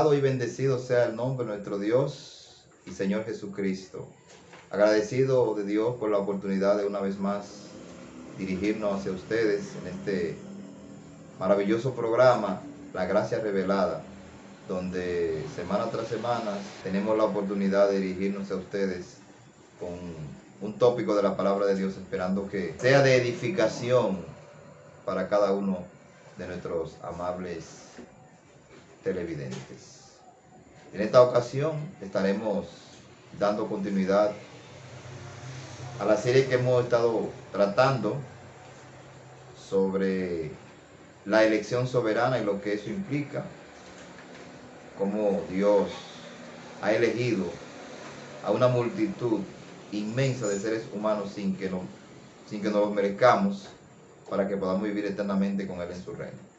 Alabado y bendecido sea el nombre de nuestro Dios y Señor Jesucristo. Agradecido de Dios por la oportunidad de una vez más dirigirnos hacia ustedes en este maravilloso programa, La Gracia Revelada, donde semana tras semana tenemos la oportunidad de dirigirnos a ustedes con un tópico de la palabra de Dios, esperando que sea de edificación para cada uno de nuestros amables televidentes. En esta ocasión estaremos dando continuidad a la serie que hemos estado tratando sobre la elección soberana y lo que eso implica, cómo Dios ha elegido a una multitud inmensa de seres humanos sin que nos los merezcamos, para que podamos vivir eternamente con Él en su reino.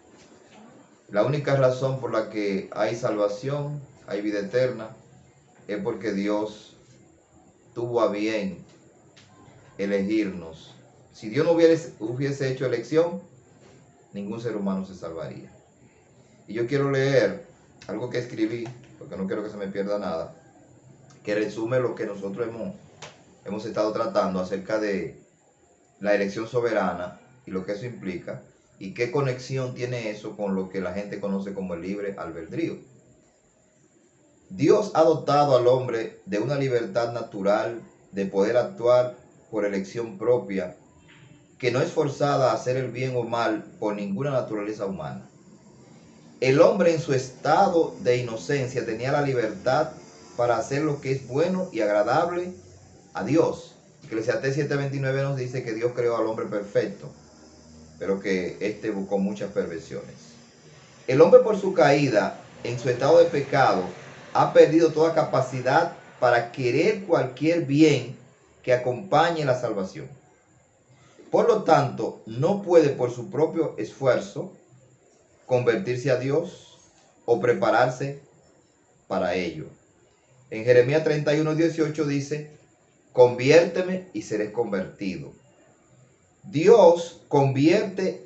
La única razón por la que hay salvación, hay vida eterna, es porque Dios tuvo a bien elegirnos. Si Dios no hubiese hecho elección, ningún ser humano se salvaría. Y yo quiero leer algo que escribí, porque no quiero que se me pierda nada, que resume lo que nosotros hemos estado tratando acerca de la elección soberana y lo que eso implica, y qué conexión tiene eso con lo que la gente conoce como el libre albedrío. Dios ha dotado al hombre de una libertad natural de poder actuar por elección propia, que no es forzada a hacer el bien o mal por ninguna naturaleza humana. El hombre en su estado de inocencia tenía la libertad para hacer lo que es bueno y agradable a Dios. Eclesiastés 7:29 nos dice que Dios creó al hombre perfecto, pero que éste buscó muchas perversiones. El hombre, por su caída en su estado de pecado, ha perdido toda capacidad para querer cualquier bien que acompañe la salvación. Por lo tanto, no puede por su propio esfuerzo convertirse a Dios o prepararse para ello. En Jeremías 31:18 dice: conviérteme y seré convertido. Dios convierte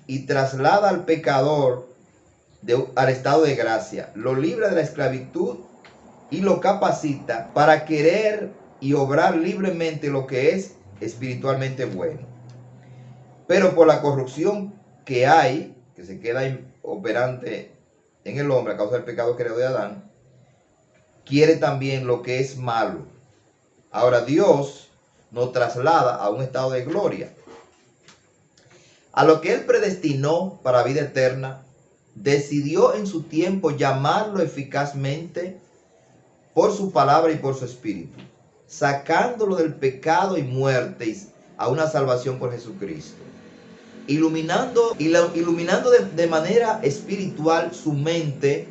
y traslada al pecador al estado de gracia, lo libra de la esclavitud y lo capacita para querer y obrar libremente lo que es espiritualmente bueno. Pero por la corrupción que hay, que se queda operante en el hombre a causa del pecado creado de Adán, quiere también lo que es malo. Ahora Dios nos traslada a un estado de gloria. A lo que Él predestinó para vida eterna, decidió en su tiempo llamarlo eficazmente por su palabra y por su espíritu, sacándolo del pecado y muerte a una salvación por Jesucristo, iluminando de manera espiritual su mente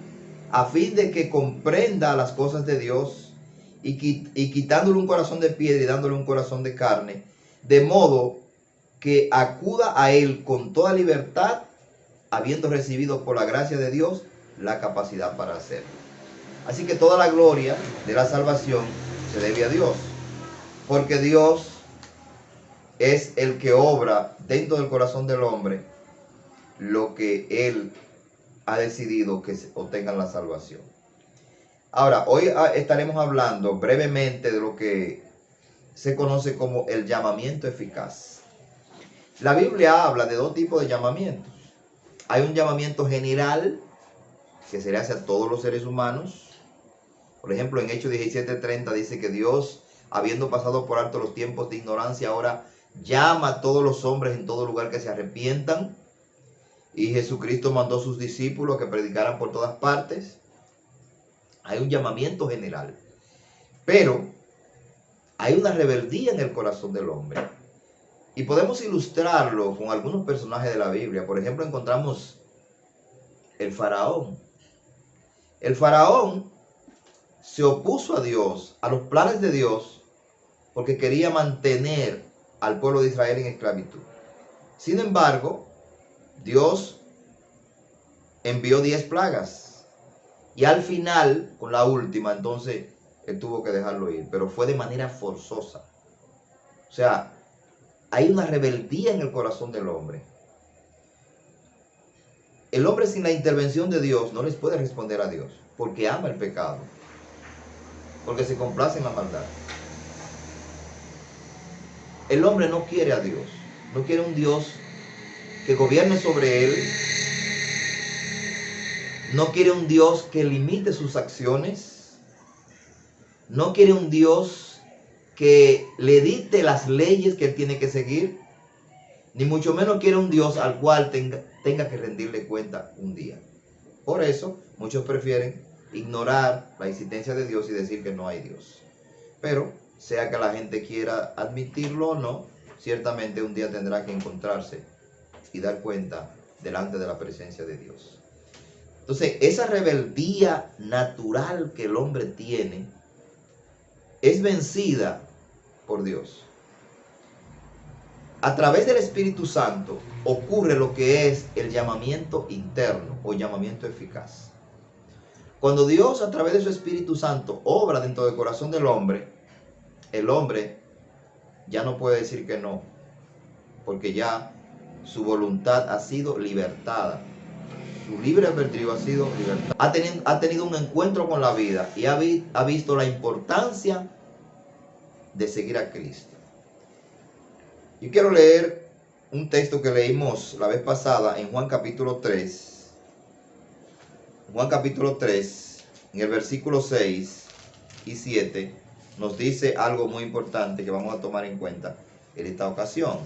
a fin de que comprenda las cosas de Dios, y quitándole un corazón de piedra y dándole un corazón de carne, de modo que acuda a Él con toda libertad, habiendo recibido por la gracia de Dios la capacidad para hacerlo. Así que toda la gloria de la salvación se debe a Dios, porque Dios es el que obra dentro del corazón del hombre lo que Él ha decidido que obtengan la salvación. Ahora, hoy estaremos hablando brevemente de lo que se conoce como el llamamiento eficaz. La Biblia habla de dos tipos de llamamientos. Hay un llamamiento general, que se le hace a todos los seres humanos. Por ejemplo, en Hechos 17:30 dice que Dios, habiendo pasado por alto los tiempos de ignorancia, ahora llama a todos los hombres en todo lugar que se arrepientan. Y Jesucristo mandó a sus discípulos que predicaran por todas partes. Hay un llamamiento general. Pero hay una rebeldía en el corazón del hombre. Y podemos ilustrarlo con algunos personajes de la Biblia. Por ejemplo, encontramos el faraón. El faraón se opuso a Dios, a los planes de Dios, porque quería mantener al pueblo de Israel en esclavitud. Sin embargo, Dios envió 10 plagas. Y al final, con la última, entonces Él tuvo que dejarlo ir. Pero fue de manera forzosa. O sea, hay una rebeldía en el corazón del hombre. El hombre sin la intervención de Dios no les puede responder a Dios. porque ama el pecado, porque se complace en la maldad. El hombre no quiere a Dios, no quiere un Dios que gobierne sobre él, no quiere un Dios que limite sus acciones, no quiere un Dios que le dicte las leyes que él tiene que seguir, ni mucho menos quiere un Dios al cual tenga que rendirle cuenta un día. Por eso muchos prefieren ignorar la existencia de Dios y decir que no hay Dios. Pero sea que la gente quiera admitirlo o no, ciertamente un día tendrá que encontrarse y dar cuenta delante de la presencia de Dios. Entonces, esa rebeldía natural que el hombre tiene es vencida por Dios. A través del Espíritu Santo ocurre lo que es el llamamiento interno o llamamiento eficaz. Cuando Dios a través de su Espíritu Santo obra dentro del corazón del hombre, el hombre ya no puede decir que no, porque ya su voluntad ha sido libertada. Su libre albedrío ha sido libertad. Ha tenido un encuentro con la vida y ha visto la importancia de seguir a Cristo. Yo quiero leer un texto que leímos la vez pasada en Juan capítulo 3. Juan capítulo 3, en el versículo 6 y 7, nos dice algo muy importante que vamos a tomar en cuenta en esta ocasión.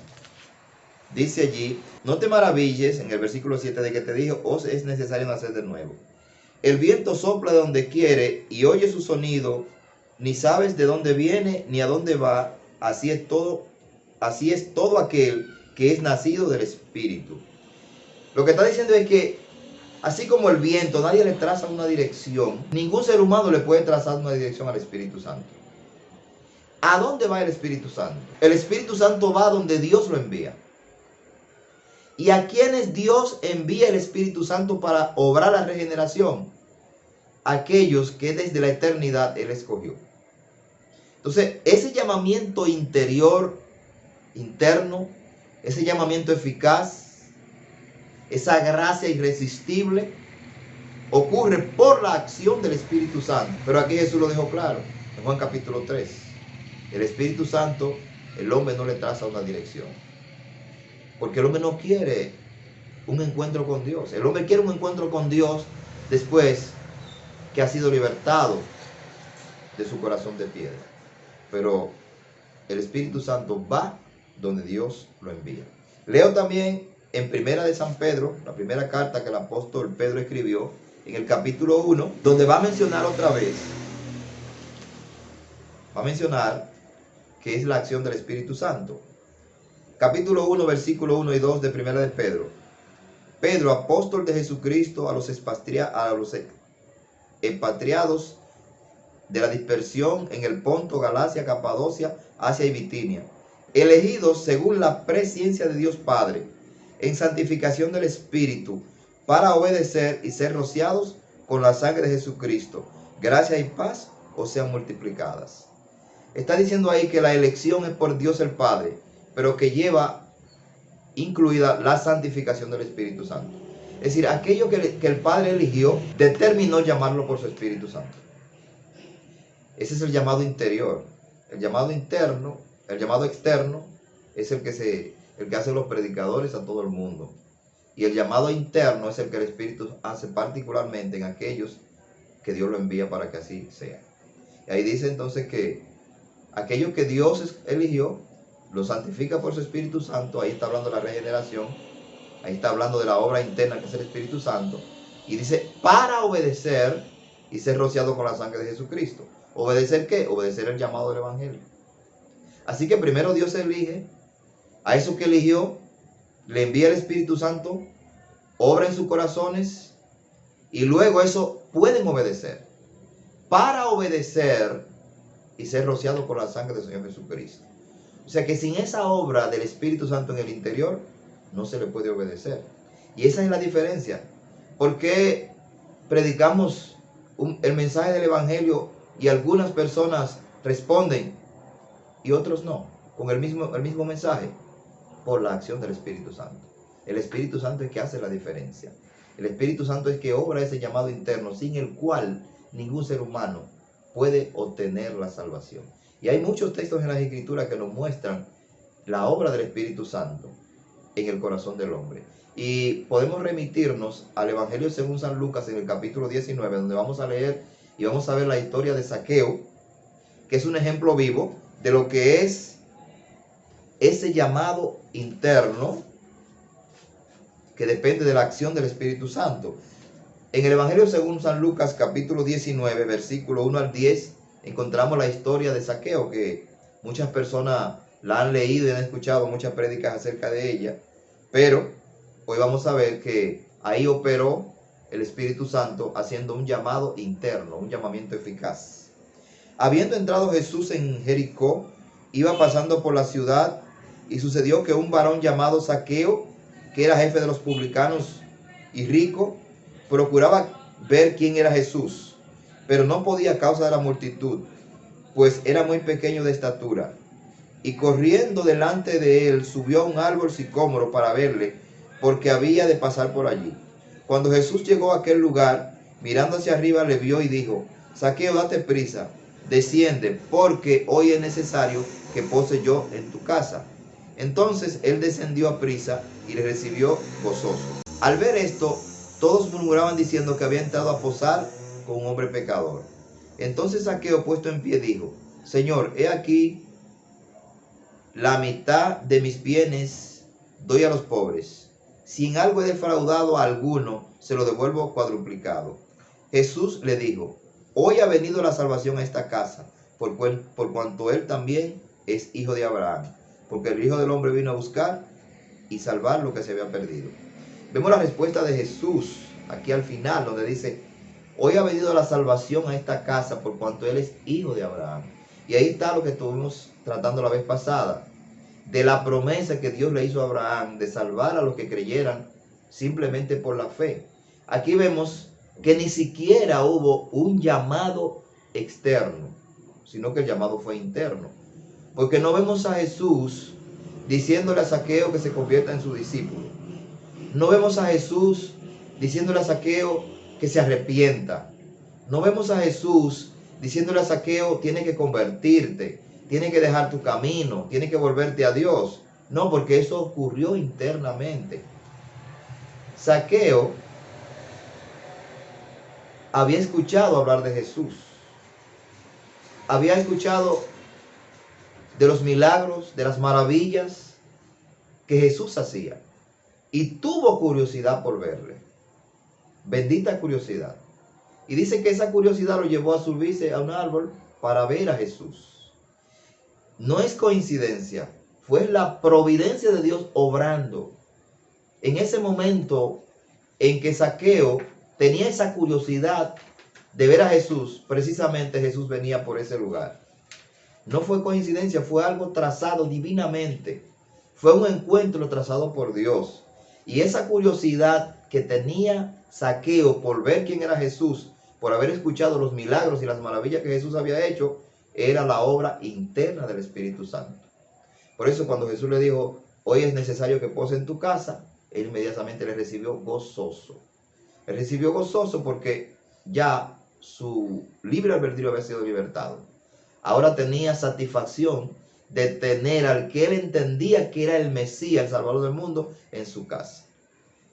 Dice allí, no te maravilles, en el versículo 7, de que te dijo, os es necesario nacer de nuevo. El viento sopla de donde quiere y oye su sonido, ni sabes de dónde viene ni a dónde va. Así es todo aquel que es nacido del Espíritu. Lo que está diciendo es que, así como el viento, nadie le traza una dirección, ningún ser humano le puede trazar una dirección al Espíritu Santo. ¿A dónde va el Espíritu Santo? El Espíritu Santo va donde Dios lo envía. ¿Y a quiénes Dios envía el Espíritu Santo para obrar la regeneración? Aquellos que desde la eternidad Él escogió. Entonces, ese llamamiento interior, interno, ese llamamiento eficaz, esa gracia irresistible, ocurre por la acción del Espíritu Santo. Pero aquí Jesús lo dejó claro, en Juan capítulo 3. El Espíritu Santo, el hombre no le traza una dirección. Porque el hombre no quiere un encuentro con Dios. El hombre quiere un encuentro con Dios después que ha sido libertado de su corazón de piedra. Pero el Espíritu Santo va donde Dios lo envía. Leo también en Primera de San Pedro, la primera carta que el apóstol Pedro escribió, en el capítulo 1, donde va a mencionar otra vez, va a mencionar que es la acción del Espíritu Santo. Capítulo 1, versículo 1 y 2 de Primera de Pedro. Pedro, apóstol de Jesucristo, a los expatriados de la dispersión en el Ponto, Galacia, Capadocia, Asia y Bitinia, elegidos según la presciencia de Dios Padre, en santificación del Espíritu, para obedecer y ser rociados con la sangre de Jesucristo. Gracia y paz os sean multiplicadas. Está diciendo ahí que la elección es por Dios el Padre, pero que lleva incluida la santificación del Espíritu Santo. Es decir, aquello que el Padre eligió, determinó llamarlo por su Espíritu Santo. Ese es el llamado interior. El llamado interno, el llamado externo, es el que hacen los predicadores a todo el mundo. Y el llamado interno es el que el Espíritu hace particularmente en aquellos que Dios lo envía para que así sea. Y ahí dice entonces que aquello que Dios eligió, lo santifica por su Espíritu Santo. Ahí está hablando de la regeneración. Ahí está hablando de la obra interna que es el Espíritu Santo. Y dice, para obedecer y ser rociado con la sangre de Jesucristo. ¿Obedecer qué? Obedecer el llamado del Evangelio. Así que primero Dios elige, a eso que eligió, le envía el Espíritu Santo, obra en sus corazones, y luego eso pueden obedecer. Para obedecer y ser rociado con la sangre del Señor Jesucristo. O sea que sin esa obra del Espíritu Santo en el interior, no se le puede obedecer. Y esa es la diferencia. ¿Por qué predicamos el mensaje del Evangelio y algunas personas responden y otros no, con el mismo mensaje? Por la acción del Espíritu Santo. El Espíritu Santo es que hace la diferencia. El Espíritu Santo es que obra ese llamado interno, sin el cual ningún ser humano puede obtener la salvación. Y hay muchos textos en las Escrituras que nos muestran la obra del Espíritu Santo en el corazón del hombre. Y podemos remitirnos al Evangelio según San Lucas en el capítulo 19, donde vamos a leer y vamos a ver la historia de Zaqueo, que es un ejemplo vivo de lo que es ese llamado interno que depende de la acción del Espíritu Santo. En el Evangelio según San Lucas capítulo 19, versículo 1 al 10, encontramos la historia de Zaqueo, que muchas personas la han leído y han escuchado muchas prédicas acerca de ella, pero hoy vamos a ver que ahí operó el Espíritu Santo haciendo un llamado interno, un llamamiento eficaz. Habiendo entrado Jesús en Jericó, iba pasando por la ciudad, y sucedió que un varón llamado Zaqueo, que era jefe de los publicanos y rico, procuraba ver quién era Jesús, pero no podía a causa de la multitud, pues era muy pequeño de estatura. Y corriendo delante de él, subió a un árbol sicómoro para verle, porque había de pasar por allí. Cuando Jesús llegó a aquel lugar, mirando hacia arriba, le vio y dijo: Zaqueo, date prisa, desciende, porque hoy es necesario que pose yo en tu casa. Entonces él descendió a prisa y le recibió gozoso. Al ver esto, todos murmuraban diciendo que había entrado a posar con un hombre pecador. Entonces Zaqueo, puesto en pie, dijo: Señor, he aquí, la mitad de mis bienes doy a los pobres. Si en algo he defraudado a alguno, se lo devuelvo cuadruplicado. Jesús le dijo: Hoy ha venido la salvación a esta casa, por cuanto él también es hijo de Abraham, porque el Hijo del Hombre vino a buscar y salvar lo que se había perdido. Vemos la respuesta de Jesús aquí al final, donde dice: hoy ha venido la salvación a esta casa, por cuanto él es hijo de Abraham. Y ahí está lo que estuvimos tratando la vez pasada, de la promesa que Dios le hizo a Abraham de salvar a los que creyeran simplemente por la fe. Aquí vemos que ni siquiera hubo un llamado externo, sino que el llamado fue interno. Porque no vemos a Jesús diciéndole a Zaqueo que se convierta en su discípulo. No vemos a Jesús diciéndole a Zaqueo que se arrepienta. No vemos a Jesús diciéndole a Zaqueo: tienes que convertirte, tienes que dejar tu camino, tienes que volverte a Dios. No, porque eso ocurrió internamente. Zaqueo había escuchado hablar de Jesús. Había escuchado de los milagros, de las maravillas que Jesús hacía. Y tuvo curiosidad por verle. Bendita curiosidad. Y dice que esa curiosidad lo llevó a subirse a un árbol para ver a Jesús. No es coincidencia, fue la providencia de Dios obrando. En ese momento en que Zaqueo tenía esa curiosidad de ver a Jesús, precisamente Jesús venía por ese lugar. No fue coincidencia, fue algo trazado divinamente. Fue un encuentro trazado por Dios. Y esa curiosidad que tenía Zaqueo por ver quién era Jesús, por haber escuchado los milagros y las maravillas que Jesús había hecho, era la obra interna del Espíritu Santo. Por eso cuando Jesús le dijo: hoy es necesario que pose en tu casa, él inmediatamente le recibió gozoso. Él recibió gozoso porque ya su libre albedrío había sido libertado. Ahora tenía satisfacción de tener al que él entendía que era el Mesías, el Salvador del mundo, en su casa.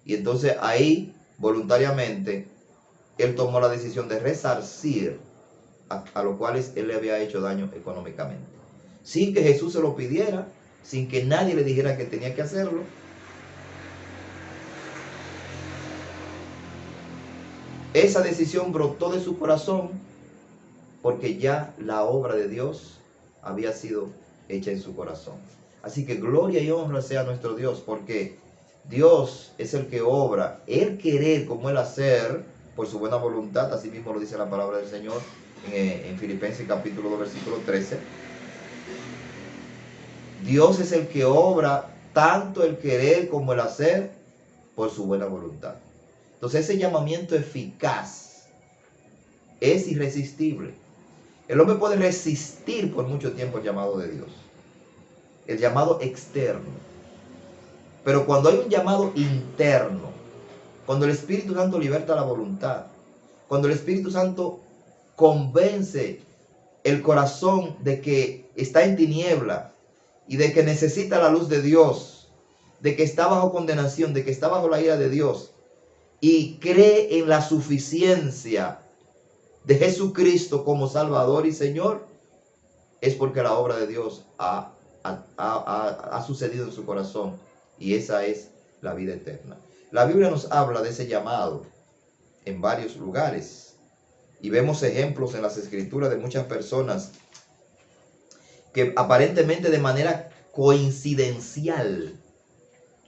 Y entonces ahí, voluntariamente, él tomó la decisión de resarcir a los cuales él le había hecho daño económicamente. Sin que Jesús se lo pidiera, sin que nadie le dijera que tenía que hacerlo. Esa decisión brotó de su corazón porque ya la obra de Dios había sido hecha en su corazón. Así que gloria y honra sea nuestro Dios, porque Dios es el que obra, el querer como el hacer, por su buena voluntad. Así mismo lo dice la palabra del Señor en Filipenses capítulo 2, versículo 13. Dios es el que obra tanto el querer como el hacer por su buena voluntad. Entonces ese llamamiento eficaz es irresistible. El hombre puede resistir por mucho tiempo el llamado de Dios, el llamado externo. Pero cuando hay un llamado interno, Cuando el Espíritu Santo liberta la voluntad, cuando el Espíritu Santo convence el corazón de que está en tiniebla y de que necesita la luz de Dios, de que está bajo condenación, de que está bajo la ira de Dios, y cree en la suficiencia de Jesucristo como Salvador y Señor, es porque la obra de Dios ha sucedido en su corazón, y esa es la vida eterna. La Biblia nos habla de ese llamado en varios lugares, y vemos ejemplos en las Escrituras de muchas personas que aparentemente de manera coincidencial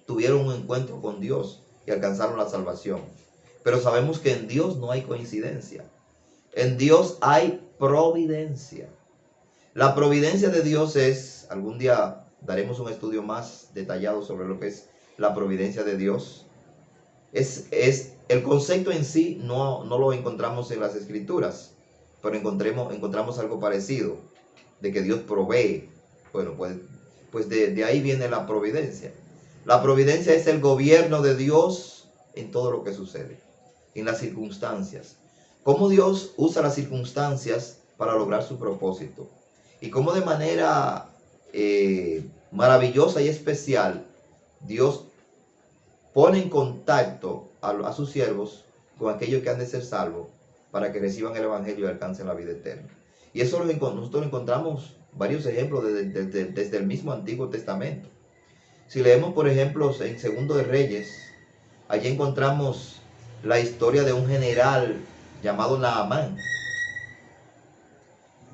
tuvieron un encuentro con Dios y alcanzaron la salvación. Pero sabemos que en Dios no hay coincidencia. En Dios hay providencia. La providencia de Dios es, algún día daremos un estudio más detallado sobre lo que es la providencia de Dios. Es el concepto en sí no lo encontramos en las Escrituras, pero encontramos algo parecido, de que Dios provee. Bueno, pues de ahí viene la providencia. La providencia es el gobierno de Dios en todo lo que sucede, en las circunstancias. Cómo Dios usa las circunstancias para lograr su propósito. Y cómo de manera maravillosa y especial Dios pone en contacto a sus siervos con aquellos que han de ser salvos para que reciban el Evangelio y alcancen la vida eterna. Y eso nosotros encontramos varios ejemplos desde el mismo Antiguo Testamento. Si leemos, por ejemplo, en Segundo de Reyes, allí encontramos la historia de un general llamado Naamán,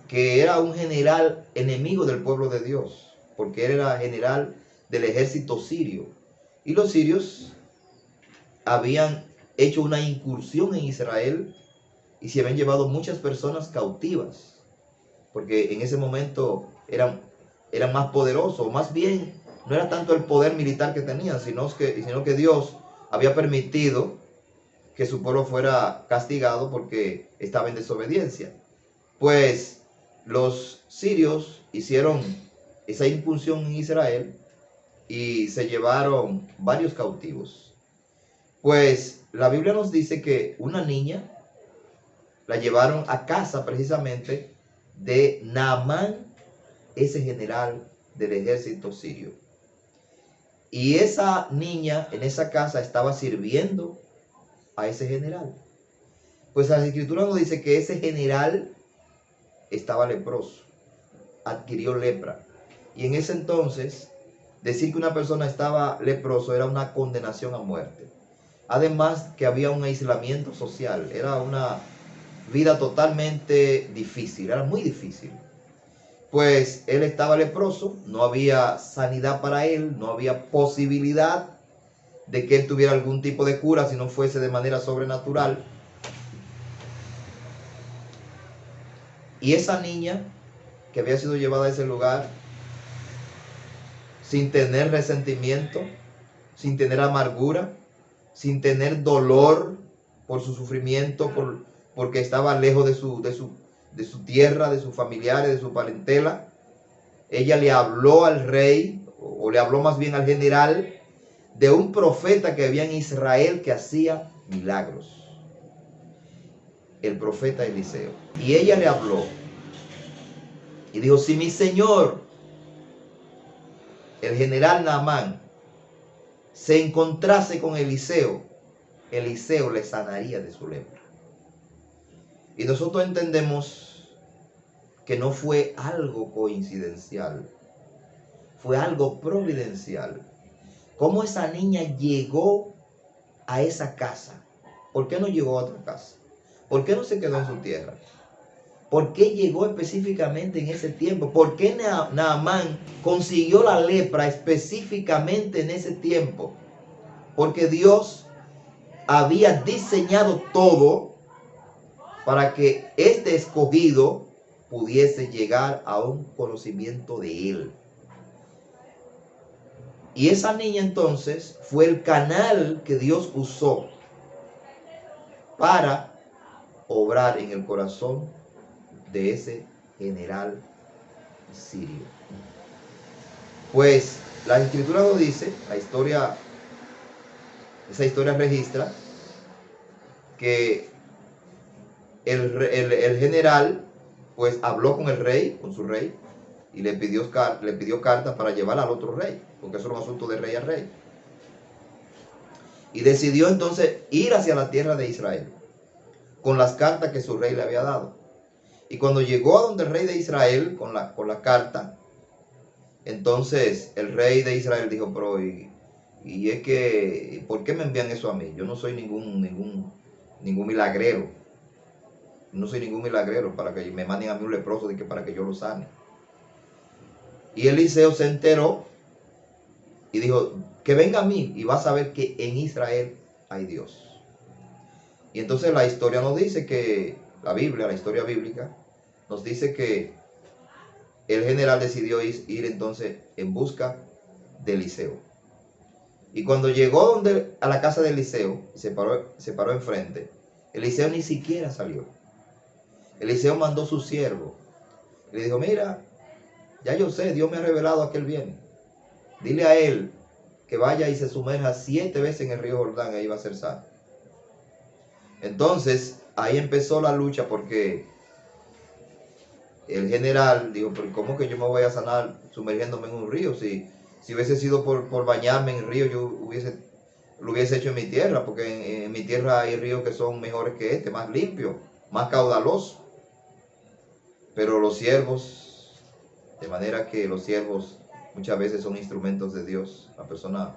que era un general enemigo del pueblo de Dios, porque él era general del ejército sirio. Y los sirios habían hecho una incursión en Israel y se habían llevado muchas personas cautivas, porque en ese momento eran más poderosos, o más bien no era tanto el poder militar que tenían, sino que Dios había permitido que su pueblo fuera castigado porque estaba en desobediencia. Pues los sirios hicieron esa incursión en Israel y se llevaron varios cautivos. Pues la Biblia nos dice que una niña la llevaron a casa precisamente de Naamán, ese general del ejército sirio. Y esa niña en esa casa estaba sirviendo a ese general. Pues la Escritura nos dice que ese general estaba leproso, adquirió lepra. Y en ese entonces, decir que una persona estaba leproso era una condenación a muerte. Además que había un aislamiento social, era una vida totalmente difícil, era muy difícil. Pues él estaba leproso, no había sanidad para él, no había posibilidad de que él tuviera algún tipo de cura si no fuese de manera sobrenatural. Y esa niña que había sido llevada a ese lugar sin tener resentimiento, sin tener amargura, sin tener dolor por su sufrimiento, porque estaba lejos de su tierra, de sus familiares, de su parentela. Ella le habló al rey, o le habló más bien al general, de un profeta que había en Israel que hacía milagros. El profeta Eliseo. Y ella le habló y dijo: si mi señor, el general Naamán, se encontrase con Eliseo, Eliseo le sanaría de su lepra. Y nosotros entendemos que no fue algo coincidencial, fue algo providencial. ¿Cómo esa niña llegó a esa casa? ¿Por qué no llegó a otra casa? ¿Por qué no se quedó en su tierra? ¿Por qué llegó específicamente en ese tiempo? ¿Por qué Naamán consiguió la lepra específicamente en ese tiempo? Porque Dios había diseñado todo para que este escogido pudiese llegar a un conocimiento de él. Y esa niña entonces fue el canal que Dios usó para obrar en el corazón de ese general sirio. Pues la Escritura nos dice, esa historia registra que el general pues habló con el rey, con su rey, y le pidió cartas para llevar al otro rey, porque eso era un asunto de rey a rey. Y decidió entonces ir hacia la tierra de Israel, con las cartas que su rey le había dado. Y cuando llegó a donde el rey de Israel, con la carta, entonces el rey de Israel dijo, pero y es que, ¿por qué me envían eso a mí? Yo no soy ningún milagrero. No soy ningún milagrero para que me manden a mí un leproso para que yo lo sane. Y Eliseo se enteró y dijo, que venga a mí y vas a ver que en Israel hay Dios. Y entonces la historia nos dice que, la historia bíblica, nos dice que el general decidió ir entonces en busca de Eliseo. Y cuando llegó a la casa de Eliseo, se paró enfrente, Eliseo ni siquiera salió. Eliseo mandó su siervo. Le dijo, mira, ya yo sé, Dios me ha revelado a que él viene. Dile a él que vaya y se sumerja 7 veces en el río Jordán, ahí va a ser sano. Entonces, ahí empezó la lucha porque el general dijo, pero ¿cómo que yo me voy a sanar sumergiéndome en un río? Si hubiese sido por bañarme en el río, yo lo hubiese hecho en mi tierra, porque en mi tierra hay ríos que son mejores que este, más limpios, más caudalosos. Pero los siervos, de manera que los siervos muchas veces son instrumentos de Dios, la persona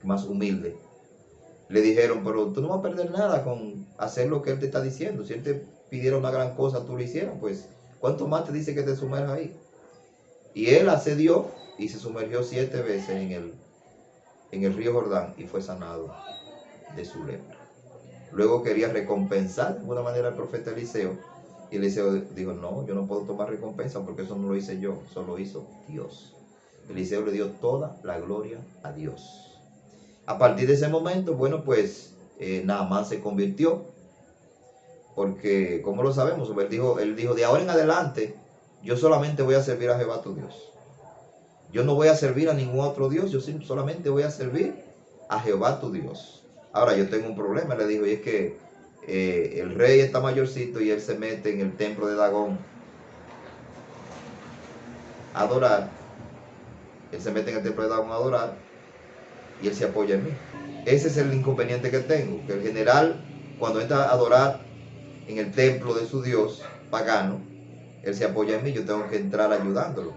más humilde, le dijeron, pero tú no vas a perder nada con hacer lo que él te está diciendo. Si él te pidiera una gran cosa, tú lo hicieras, pues ¿cuánto más te dice que te sumerjas ahí? Y él accedió y se sumergió 7 veces en el río Jordán y fue sanado de su lepra. Luego quería recompensar de alguna manera al profeta Eliseo, y Eliseo dijo, no, yo no puedo tomar recompensa porque eso no lo hice yo, eso lo hizo Dios. Eliseo le dio toda la gloria a Dios. A partir de ese momento, bueno, pues Naamán se convirtió, porque, ¿cómo lo sabemos? Él dijo, de ahora en adelante, yo solamente voy a servir a Jehová tu Dios. Yo no voy a servir a ningún otro Dios, yo solamente voy a servir a Jehová tu Dios. Ahora, yo tengo un problema, le dijo, y es que el rey está mayorcito y él se mete en el templo de Dagón a adorar. Él se mete en el templo de Dagón a adorar y él se apoya en mí. Ese es el inconveniente que tengo, que el general, cuando entra a adorar en el templo de su Dios pagano, él se apoya en mí, yo tengo que entrar ayudándolo.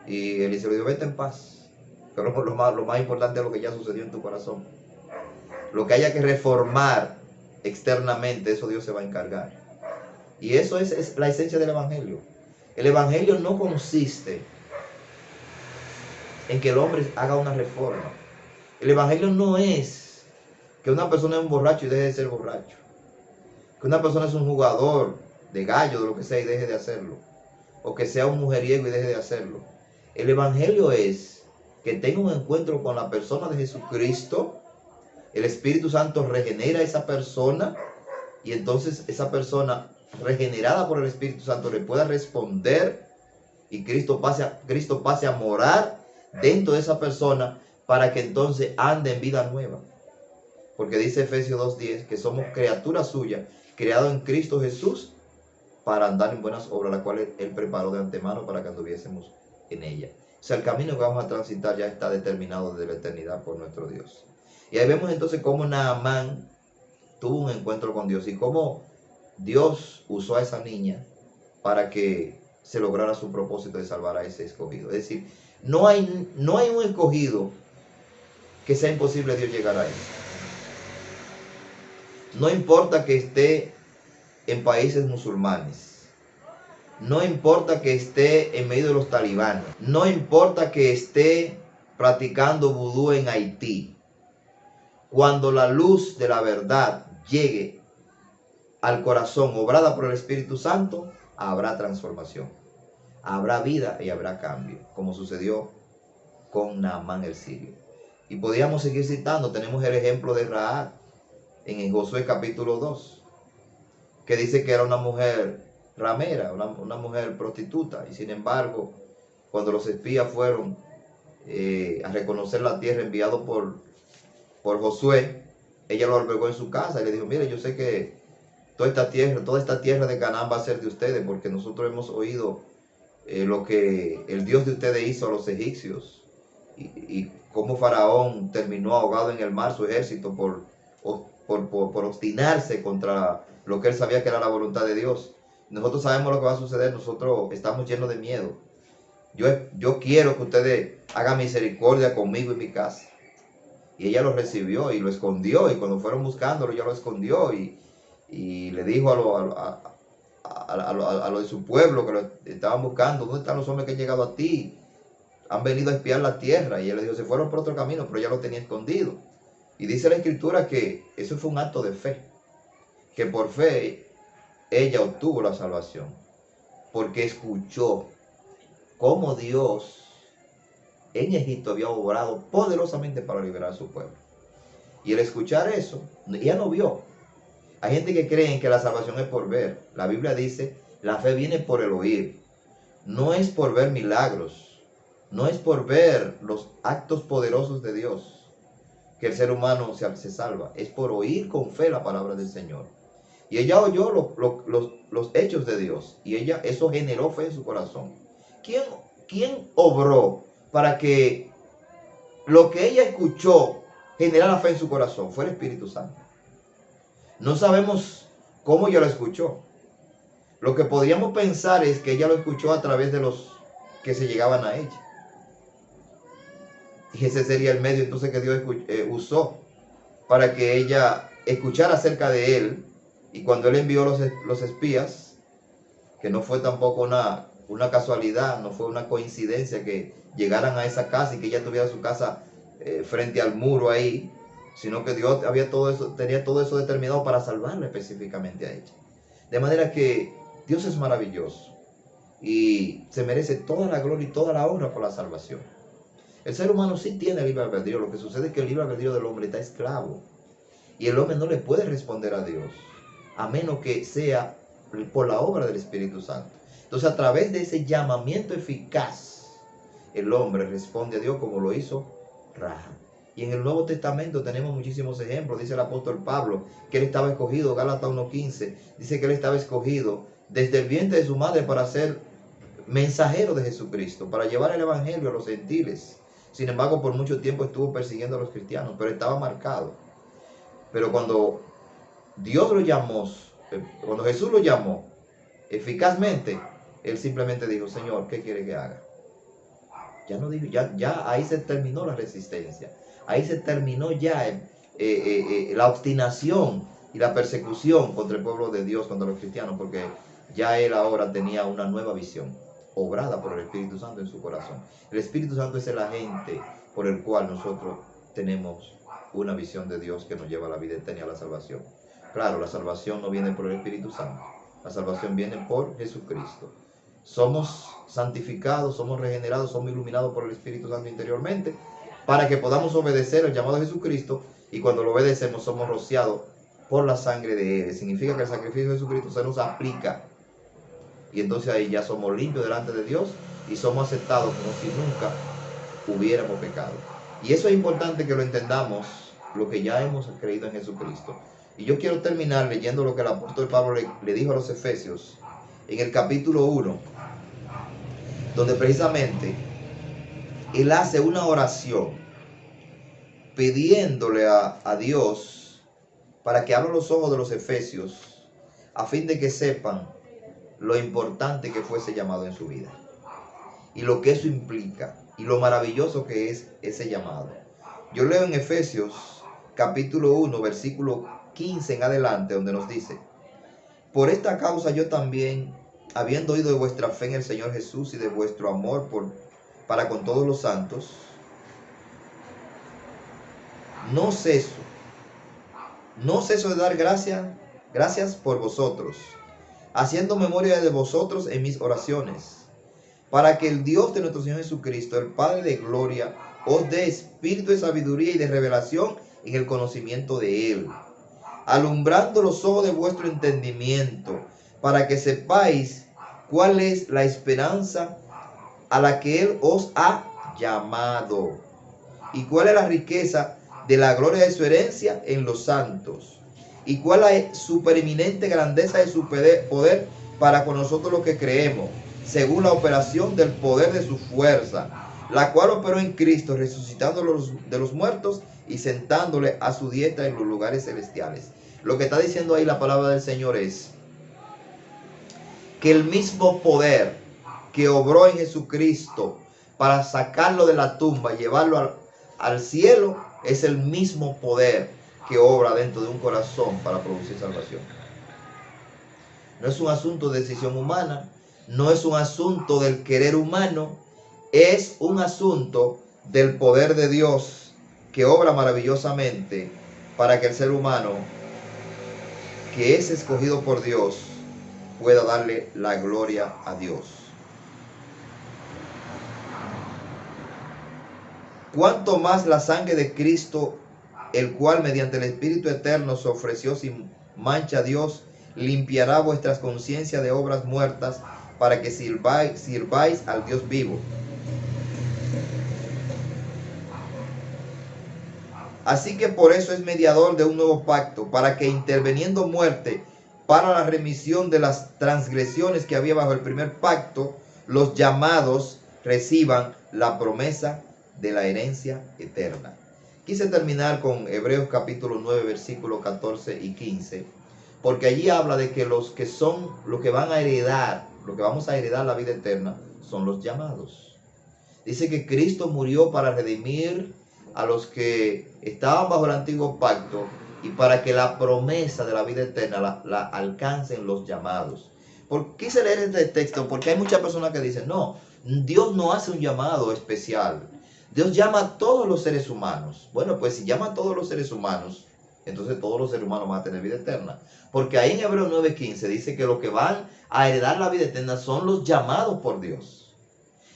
Y Eliseo le dijo, vete en paz. Pero lo más importante es lo que ya sucedió en tu corazón. Lo que haya que reformar externamente, eso Dios se va a encargar. Y eso es la esencia del Evangelio. El Evangelio no consiste en que el hombre haga una reforma. El Evangelio no es que una persona es un borracho y deje de ser borracho. Que una persona es un jugador de gallo, de lo que sea, y deje de hacerlo. O que sea un mujeriego y deje de hacerlo. El Evangelio es que tenga un encuentro con la persona de Jesucristo. El Espíritu Santo regenera a esa persona. Y entonces esa persona regenerada por el Espíritu Santo le pueda responder. Y Cristo pase a morar dentro de esa persona, para que entonces ande en vida nueva. Porque dice Efesios 2:10 que somos criaturas suyas, creados en Cristo Jesús, para andar en buenas obras, las cuales Él preparó de antemano para que anduviésemos en ella. O sea, el camino que vamos a transitar ya está determinado desde la eternidad por nuestro Dios. Y ahí vemos entonces cómo Naamán tuvo un encuentro con Dios y cómo Dios usó a esa niña para que se lograra su propósito de salvar a ese escogido. Es decir, no hay un escogido que sea imposible Dios llegar a él. No importa que esté en países musulmanes. No importa que esté en medio de los talibanes. No importa que esté practicando vudú en Haití. Cuando la luz de la verdad llegue al corazón, obrada por el Espíritu Santo, habrá transformación. Habrá vida y habrá cambio, como sucedió con Naamán el sirio. Y podríamos seguir citando, tenemos el ejemplo de Rahab en Josué capítulo 2, que dice que era una mujer ramera, una mujer prostituta, y sin embargo, cuando los espías fueron a reconocer la tierra enviado por Josué, ella lo albergó en su casa y le dijo, mire, yo sé que toda esta tierra de Canaán va a ser de ustedes, porque nosotros hemos oído lo que el Dios de ustedes hizo a los egipcios y cómo Faraón terminó ahogado en el mar su ejército por obstinarse contra lo que él sabía que era la voluntad de Dios. Nosotros sabemos lo que va a suceder, nosotros estamos llenos de miedo. Yo quiero que ustedes hagan misericordia conmigo y mi casa. Y ella lo recibió y lo escondió, y cuando fueron buscándolo, ella lo escondió y le dijo a lo de su pueblo que lo estaban buscando, ¿dónde están los hombres que han llegado a ti? Han venido a espiar la tierra. Y él le dijo, se fueron por otro camino, pero ella lo tenía escondido. Y dice la escritura que eso fue un acto de fe, que por fe ella obtuvo la salvación, porque escuchó cómo Dios en Egipto había obrado poderosamente para liberar a su pueblo. Y al escuchar eso, ella no vio. Hay gente que cree que la salvación es por ver. La Biblia dice, la fe viene por el oír. No es por ver milagros, no es por ver los actos poderosos de Dios que el ser humano se salva. Es por oír con fe la palabra del Señor. Y ella oyó los hechos de Dios, y eso generó fe en su corazón. ¿Quién obró para que lo que ella escuchó generara fe en su corazón? Fue el Espíritu Santo. No sabemos cómo ella lo escuchó. Lo que podríamos pensar es que ella lo escuchó a través de los que se llegaban a ella. Y ese sería el medio entonces que Dios usó para que ella escuchara acerca de él. Y cuando él envió los espías, que no fue tampoco una casualidad, no fue una coincidencia que llegaran a esa casa y que ella tuviera su casa frente al muro ahí, sino que Dios tenía todo eso determinado para salvarla específicamente a ella. De manera que Dios es maravilloso y se merece toda la gloria y toda la honra por la salvación. El ser humano sí tiene libre albedrío. Lo que sucede es que el libre albedrío del hombre está esclavo, y el hombre no le puede responder a Dios a menos que sea por la obra del Espíritu Santo. Entonces, a través de ese llamamiento eficaz, el hombre responde a Dios como lo hizo Rahab. Y en el Nuevo Testamento tenemos muchísimos ejemplos. Dice el apóstol Pablo que él estaba escogido, Gálatas 1:15, dice que él estaba escogido desde el vientre de su madre para ser mensajero de Jesucristo, para llevar el evangelio a los gentiles. Sin embargo, por mucho tiempo estuvo persiguiendo a los cristianos, pero estaba marcado. Pero cuando Dios lo llamó, cuando Jesús lo llamó eficazmente, él simplemente dijo, Señor, ¿qué quiere que haga? Ya no dijo, ya ahí se terminó la resistencia. Ahí se terminó ya la obstinación y la persecución contra el pueblo de Dios, contra los cristianos, porque ya él ahora tenía una nueva visión, obrada por el Espíritu Santo en su corazón. El Espíritu Santo es el agente por el cual nosotros tenemos una visión de Dios que nos lleva a la vida eterna y a la salvación. Claro, la salvación no viene por el Espíritu Santo, la salvación viene por Jesucristo. Somos santificados, somos regenerados, somos iluminados por el Espíritu Santo interiormente, para que podamos obedecer el llamado de Jesucristo, y cuando lo obedecemos somos rociados por la sangre de Él. Significa que el sacrificio de Jesucristo se nos aplica, y entonces ahí ya somos limpios delante de Dios y somos aceptados como si nunca hubiéramos pecado. Y eso es importante que lo entendamos, lo que ya hemos creído en Jesucristo. Y yo quiero terminar leyendo lo que el apóstol Pablo le dijo a los Efesios en el capítulo 1, donde precisamente él hace una oración pidiéndole a Dios para que abra los ojos de los efesios a fin de que sepan lo importante que fue ese llamado en su vida y lo que eso implica y lo maravilloso que es ese llamado. Yo leo en Efesios capítulo 1 versículo 15 en adelante, donde nos dice: por esta causa yo también, habiendo oído de vuestra fe en el Señor Jesús y de vuestro amor para con todos los santos, no ceso de dar gracias por vosotros, haciendo memoria de vosotros en mis oraciones, para que el Dios de nuestro Señor Jesucristo, el Padre de gloria, os dé espíritu de sabiduría y de revelación en el conocimiento de Él, alumbrando los ojos de vuestro entendimiento, para que sepáis cuál es la esperanza a la que Él os ha llamado, y cuál es la riqueza de la gloria de su herencia en los santos, y cuál la supereminente grandeza de su poder para con nosotros los que creemos, según la operación del poder de su fuerza, la cual operó en Cristo, resucitándolo de los muertos y sentándole a su diestra en los lugares celestiales. Lo que está diciendo ahí la palabra del Señor es que el mismo poder que obró en Jesucristo para sacarlo de la tumba, llevarlo al cielo, es el mismo poder que obra dentro de un corazón para producir salvación. No es un asunto de decisión humana, no es un asunto del querer humano, es un asunto del poder de Dios que obra maravillosamente para que el ser humano, que es escogido por Dios, pueda darle la gloria a Dios. Cuanto más la sangre de Cristo, el cual mediante el Espíritu Eterno se ofreció sin mancha a Dios, limpiará vuestras conciencias de obras muertas para que sirváis al Dios vivo. Así que por eso es mediador de un nuevo pacto, para que interviniendo muerte para la remisión de las transgresiones que había bajo el primer pacto, los llamados reciban la promesa de la herencia eterna. Quise terminar con Hebreos capítulo 9, versículos 14 y 15, porque allí habla de que los que van a heredar, lo que vamos a heredar la vida eterna, son los llamados. Dice que Cristo murió para redimir a los que estaban bajo el antiguo pacto y para que la promesa de la vida eterna la alcancen los llamados. ¿Por qué quise leer este texto? Porque hay muchas personas que dicen, no, Dios no hace un llamado especial. Dios llama a todos los seres humanos. Bueno, pues si llama a todos los seres humanos, entonces todos los seres humanos van a tener vida eterna. Porque ahí en Hebreos 9:15 dice que los que van a heredar la vida eterna son los llamados por Dios.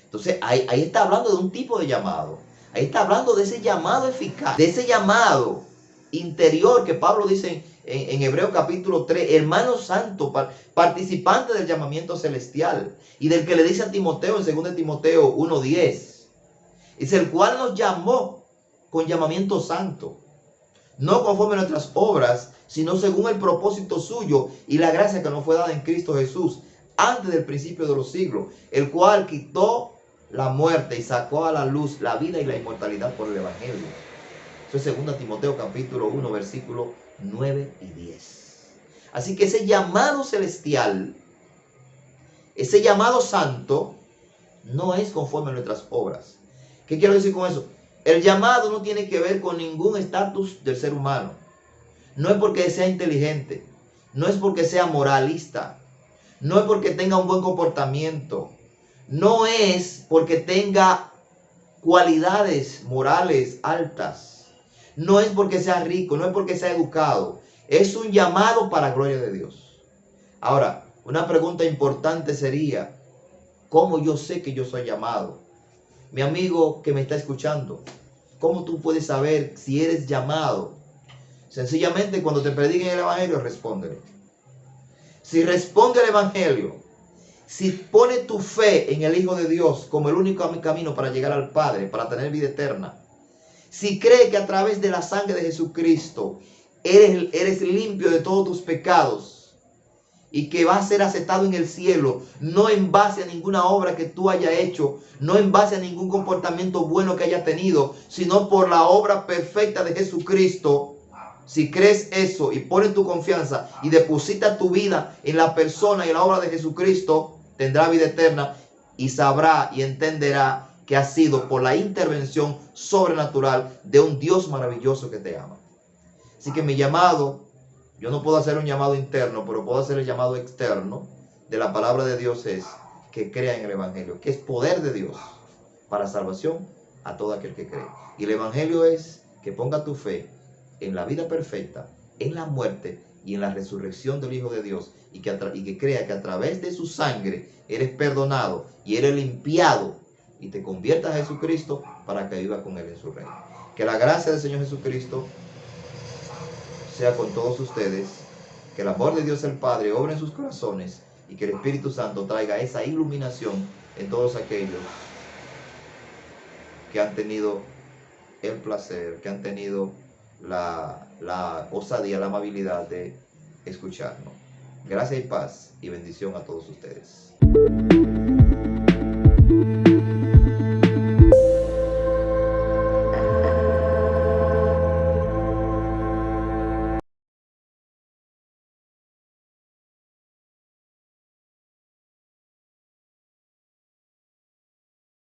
Entonces ahí está hablando de un tipo de llamado. Ahí está hablando de ese llamado eficaz, de ese llamado interior que Pablo dice en Hebreos capítulo 3, hermano santo, participante del llamamiento celestial, y del que le dice a Timoteo en 2 Timoteo 1:10. Es el cual nos llamó con llamamiento santo, no conforme a nuestras obras, sino según el propósito suyo y la gracia que nos fue dada en Cristo Jesús antes del principio de los siglos, el cual quitó la muerte y sacó a la luz la vida y la inmortalidad por el Evangelio. Eso es 2 Timoteo capítulo 1, versículos 9 y 10. Así que ese llamado celestial, ese llamado santo, no es conforme a nuestras obras. ¿Qué quiero decir con eso? El llamado no tiene que ver con ningún estatus del ser humano. No es porque sea inteligente, no es porque sea moralista, no es porque tenga un buen comportamiento, no es porque tenga cualidades morales altas, no es porque sea rico, no es porque sea educado. Es un llamado para la gloria de Dios. Ahora, una pregunta importante sería, ¿cómo yo sé que yo soy llamado? Mi amigo que me está escuchando, ¿cómo tú puedes saber si eres llamado? Sencillamente cuando te prediquen el Evangelio, respóndele. Si responde el Evangelio, si pone tu fe en el Hijo de Dios como el único camino para llegar al Padre, para tener vida eterna, si cree que a través de la sangre de Jesucristo eres limpio de todos tus pecados y que vas a ser aceptado en el cielo, no en base a ninguna obra que tú hayas hecho, no en base a ningún comportamiento bueno que hayas tenido, sino por la obra perfecta de Jesucristo. Si crees eso y pones tu confianza y depositas tu vida en la persona y en la obra de Jesucristo, tendrá vida eterna y sabrá y entenderá que ha sido por la intervención sobrenatural de un Dios maravilloso que te ama. Así que mi llamado, yo no puedo hacer un llamado interno, pero puedo hacer el llamado externo de la palabra de Dios, es que crea en el Evangelio, que es poder de Dios para salvación a todo aquel que cree. Y el Evangelio es que ponga tu fe en la vida perfecta, en la muerte y en la resurrección del Hijo de Dios, y que crea que a través de su sangre eres perdonado y eres limpiado y te conviertas a Jesucristo para que vivas con Él en su reino. Que la gracia del Señor Jesucristo sea con todos ustedes, que el amor de Dios el Padre obre en sus corazones y que el Espíritu Santo traiga esa iluminación en todos aquellos que han tenido el placer, que han tenido la osadía, la amabilidad de escucharnos. Gracias y paz y bendición a todos ustedes.